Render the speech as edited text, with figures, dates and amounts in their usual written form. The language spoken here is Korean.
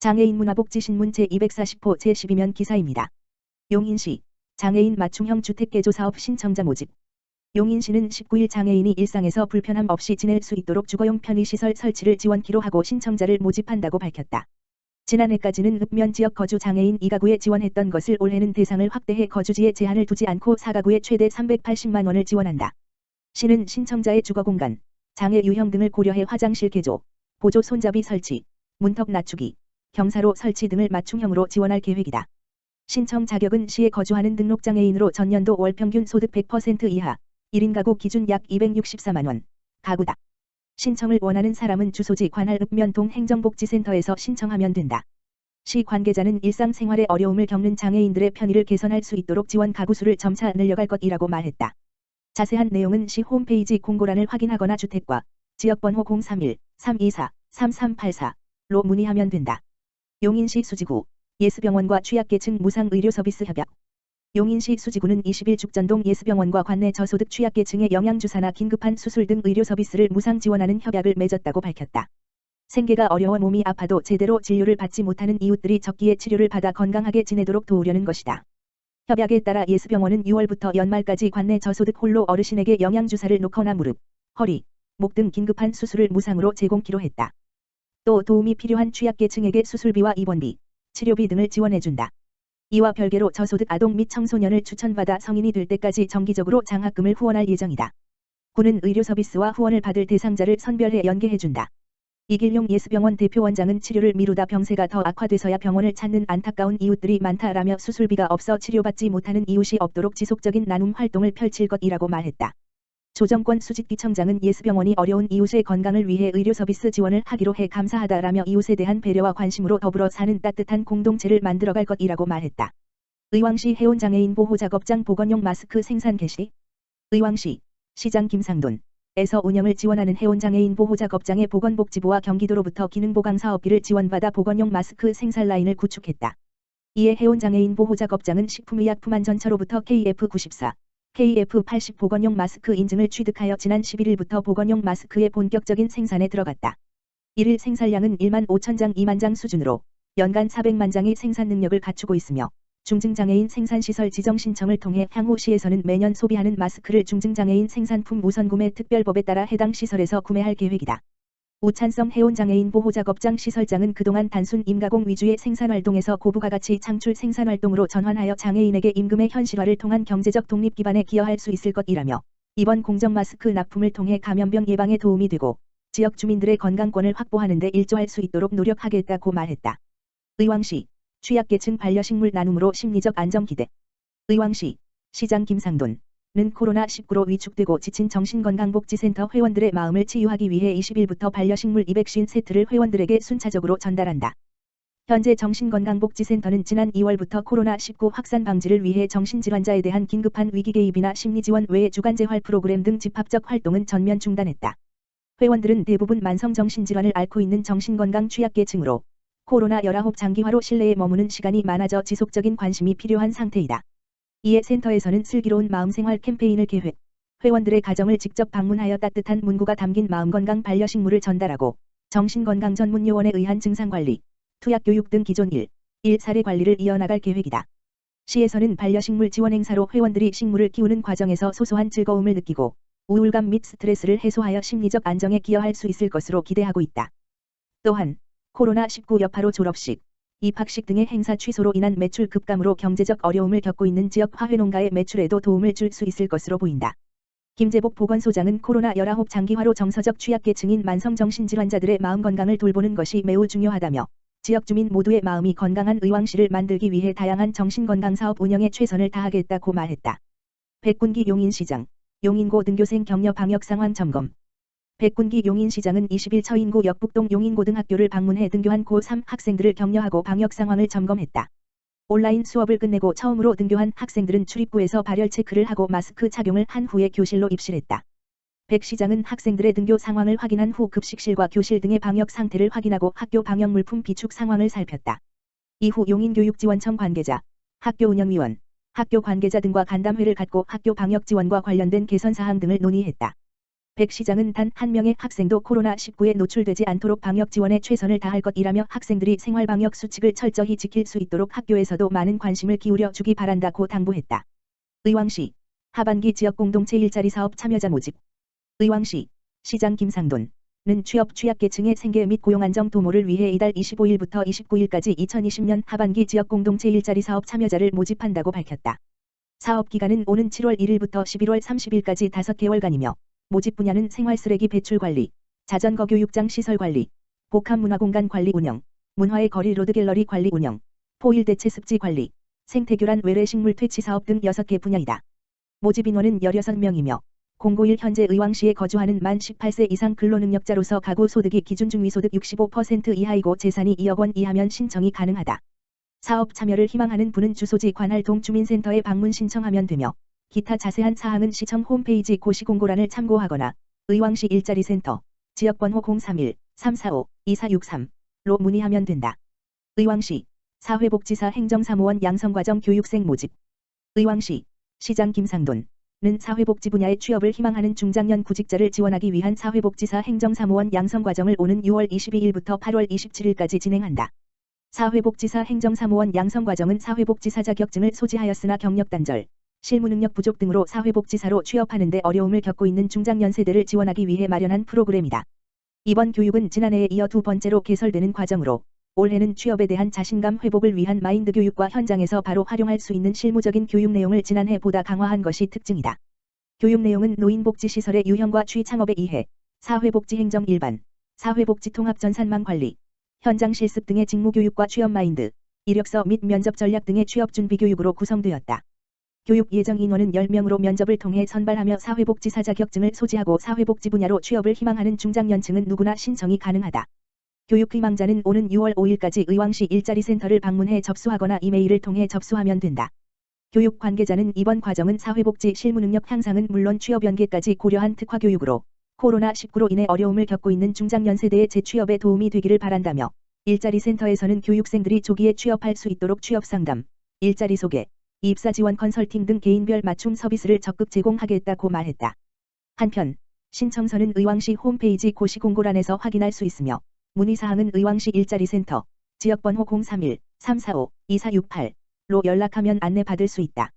장애인 문화복지신문 제240호 제12면 기사입니다. 용인시 장애인 맞춤형 주택개조사업 신청자 모집. 용인시는 19일 장애인이 일상에서 불편함 없이 지낼 수 있도록 주거용 편의시설 설치를 지원키로 하고 신청자를 모집한다고 밝혔다. 지난해까지는 읍면 지역 거주 장애인 2가구에 지원했던 것을 올해는 대상을 확대해 거주지에 제한을 두지 않고 4가구에 최대 380만 원을 지원한다. 시는 신청자의 주거공간, 장애 유형 등을 고려해 화장실 개조, 보조 손잡이 설치, 문턱 낮추기, 경사로 설치 등을 맞춤형으로 지원할 계획이다. 신청 자격은 시에 거주하는 등록장애인으로 전년도 월평균 소득 100% 이하, 1인 가구 기준 약 264만 원, 가구다. 신청을 원하는 사람은 주소지 관할 읍면동 행정복지센터에서 신청하면 된다. 시 관계자는 일상생활에 어려움을 겪는 장애인들의 편의를 개선할 수 있도록 지원 가구 수를 점차 늘려갈 것이라고 말했다. 자세한 내용은 시 홈페이지 공고란을 확인하거나 주택과 지역번호 031-324-3384로 문의하면 된다. 용인시 수지구 예스병원과 취약계층 무상의료서비스 협약. 용인시 수지구는 20일 죽전동 예스병원과 관내 저소득 취약계층의 영양주사나 긴급한 수술 등 의료서비스를 무상 지원하는 협약을 맺었다고 밝혔다. 생계가 어려워 몸이 아파도 제대로 진료를 받지 못하는 이웃들이 적기에 치료를 받아 건강하게 지내도록 도우려는 것이다. 협약에 따라 예스병원은 6월부터 연말까지 관내 저소득 홀로 어르신에게 영양주사를 놓거나 무릎, 허리, 목 등 긴급한 수술을 무상으로 제공키로 했다. 또 도움이 필요한 취약계층에게 수술비와 입원비, 치료비 등을 지원해준다. 이와 별개로 저소득 아동 및 청소년을 추천받아 성인이 될 때까지 정기적으로 장학금을 후원할 예정이다. 군은 의료 서비스와 후원을 받을 대상자를 선별해 연계해준다. 이길용 예스병원 대표원장은 치료를 미루다 병세가 더 악화돼서야 병원을 찾는 안타까운 이웃들이 많다라며 수술비가 없어 치료받지 못하는 이웃이 없도록 지속적인 나눔 활동을 펼칠 것이라고 말했다. 조정권 수지기청장은 예스병원이 어려운 이웃의 건강을 위해 의료 서비스 지원을 하기로 해 감사하다라며 이웃에 대한 배려와 관심으로 더불어 사는 따뜻한 공동체를 만들어갈 것이라고 말했다. 의왕시 해운장애인 보호작업장 보건용 마스크 생산 개시. 의왕시 시장 김상돈에서 운영을 지원하는 해운장애인 보호작업장의 보건복지부와 경기도로부터 기능보강사업비를 지원받아 보건용 마스크 생산 라인을 구축했다. 이에 해운장애인 보호작업장은 식품의약품안전처로부터 KF94, KF80 보건용 마스크 인증을 취득하여 지난 11일부터 보건용 마스크의 본격적인 생산에 들어갔다. 1일 생산량은 1만 5천 장 2만 장 수준으로 연간 400만 장의 생산 능력을 갖추고 있으며 중증장애인 생산시설 지정 신청을 통해 향후 시에서는 매년 소비하는 마스크를 중증장애인 생산품 우선구매 특별법에 따라 해당 시설에서 구매할 계획이다. 우찬성 해운장애인 보호작업장 시설장은 그동안 단순 임가공 위주의 생산활동에서 고부가가치 창출 생산활동으로 전환하여 장애인에게 임금의 현실화를 통한 경제적 독립 기반에 기여할 수 있을 것이라며 이번 공정 마스크 납품을 통해 감염병 예방에 도움이 되고 지역 주민들의 건강권을 확보하는 데 일조할 수 있도록 노력하겠다고 말했다. 의왕시 취약계층 반려식물 나눔으로 심리적 안정 기대. 의왕시 시장 김상돈은 코로나19로 위축되고 지친 정신건강복지센터 회원들의 마음을 치유하기 위해 20일부터 반려식물 250세트를 회원들에게 순차적으로 전달한다. 현재 정신건강복지센터는 지난 2월부터 코로나19 확산 방지를 위해 정신질환자에 대한 긴급한 위기 개입이나 심리지원 외에 주간재활 프로그램 등 집합적 활동은 전면 중단했다. 회원들은 대부분 만성정신질환을 앓고 있는 정신건강 취약계층으로 코로나19 장기화로 실내에 머무는 시간이 많아져 지속적인 관심이 필요한 상태이다. 이에 센터에서는 슬기로운 마음생활 캠페인을 계획, 회원들의 가정을 직접 방문하여 따뜻한 문구가 담긴 마음건강 반려식물을 전달하고 정신건강 전문 요원에 의한 증상관리, 투약교육 등 기존 1사례 관리를 이어나갈 계획이다. 시에서는 반려식물 지원 행사로 회원들이 식물을 키우는 과정에서 소소한 즐거움을 느끼고 우울감 및 스트레스를 해소하여 심리적 안정에 기여할 수 있을 것으로 기대하고 있다. 또한 코로나19 여파로 졸업식, 입학식 등의 행사 취소로 인한 매출 급감으로 경제적 어려움을 겪고 있는 지역 화훼농가의 매출에도 도움을 줄 수 있을 것으로 보인다. 김재복 보건소장은 코로나19 장기화로 정서적 취약계층인 만성정신질환자들의 마음 건강을 돌보는 것이 매우 중요하다며 지역 주민 모두의 마음이 건강한 의왕시를 만들기 위해 다양한 정신건강사업 운영에 최선을 다하겠다고 말했다. 백군기 용인시장, 용인고 등교생 격려 방역 상황 점검. 백군기 용인시장은 20일 처인구 역북동 용인고등학교를 방문해 등교한 고3 학생들을 격려하고 방역 상황을 점검했다. 온라인 수업을 끝내고 처음으로 등교한 학생들은 출입구에서 발열 체크를 하고 마스크 착용을 한 후에 교실로 입실했다. 백 시장은 학생들의 등교 상황을 확인한 후 급식실과 교실 등의 방역 상태를 확인하고 학교 방역물품 비축 상황을 살폈다. 이후 용인교육지원청 관계자, 학교 운영위원, 학교 관계자 등과 간담회를 갖고 학교 방역 지원과 관련된 개선 사항 등을 논의했다. 백 시장은 단 한 명의 학생도 코로나19에 노출되지 않도록 방역 지원에 최선을 다할 것이라며 학생들이 생활방역 수칙을 철저히 지킬 수 있도록 학교에서도 많은 관심을 기울여 주기 바란다고 당부했다. 의왕시 하반기 지역공동체 일자리 사업 참여자 모집. 의왕시 시장 김상돈은 취약계층의 생계 및 고용안정 도모를 위해 이달 25일부터 29일까지 2020년 하반기 지역공동체 일자리 사업 참여자를 모집한다고 밝혔다. 사업 기간은 오는 7월 1일부터 11월 30일까지 5개월간이며 모집 분야는 생활쓰레기 배출 관리, 자전거 교육장 시설 관리, 복합문화공간 관리 운영, 문화의 거리 로드갤러리 관리 운영, 포일 대체 습지 관리, 생태교란 외래 식물 퇴치 사업 등 6개 분야이다. 모집 인원은 16명이며 공고일 현재 의왕시에 거주하는 만 18세 이상 근로능력자로서 가구 소득이 기준 중위소득 65% 이하이고 재산이 2억 원 이하면 신청이 가능하다. 사업 참여를 희망하는 분은 주소지 관할동 주민센터에 방문 신청하면 되며 기타 자세한 사항은 시청 홈페이지 고시공고란을 참고하거나 의왕시 일자리센터 지역번호 031-345-2463로 문의하면 된다. 의왕시 사회복지사 행정사무원 양성과정 교육생 모집. 의왕시 시장 김상돈은 사회복지 분야의 취업을 희망하는 중장년 구직자를 지원하기 위한 사회복지사 행정사무원 양성과정을 오는 6월 22일부터 8월 27일까지 진행한다. 사회복지사 행정사무원 양성과정은 사회복지사 자격증을 소지하였으나 경력 단절, 실무능력 부족 등으로 사회복지사로 취업하는 데 어려움을 겪고 있는 중장년 세대를 지원하기 위해 마련한 프로그램이다. 이번 교육은 지난해에 이어 두 번째로 개설되는 과정으로 올해는 취업에 대한 자신감 회복을 위한 마인드 교육과 현장에서 바로 활용할 수 있는 실무적인 교육 내용을 지난해보다 강화한 것이 특징이다. 교육 내용은 노인복지시설의 유형과 취 창업에 의해 사회복지행정 일반, 사회복지통합전산망 관리, 현장 실습 등의 직무교육과 취업 마인드, 이력서 및 면접 전략 등의 취업 준비 교육으로 구성되었다. 교육 예정 인원은 10명으로 면접을 통해 선발하며 사회복지사 자격증을 소지하고 사회복지 분야로 취업을 희망하는 중장년층은 누구나 신청이 가능하다. 교육 희망자는 오는 6월 5일까지 의왕시 일자리센터를 방문해 접수하거나 이메일을 통해 접수하면 된다. 교육 관계자는 이번 과정은 사회복지 실무능력 향상은 물론 취업 연계까지 고려한 특화교육으로 코로나19로 인해 어려움을 겪고 있는 중장년 세대의 재취업에 도움이 되기를 바란다며 일자리센터에서는 교육생들이 조기에 취업할 수 있도록 취업상담, 일자리 소개, 입사 지원 컨설팅 등 개인별 맞춤 서비스를 적극 제공하겠다고 말했다. 한편 신청서는 의왕시 홈페이지 고시공고란에서 확인할 수 있으며 문의사항은 의왕시 일자리센터 지역번호 031-345-2468로 연락하면 안내받을 수 있다.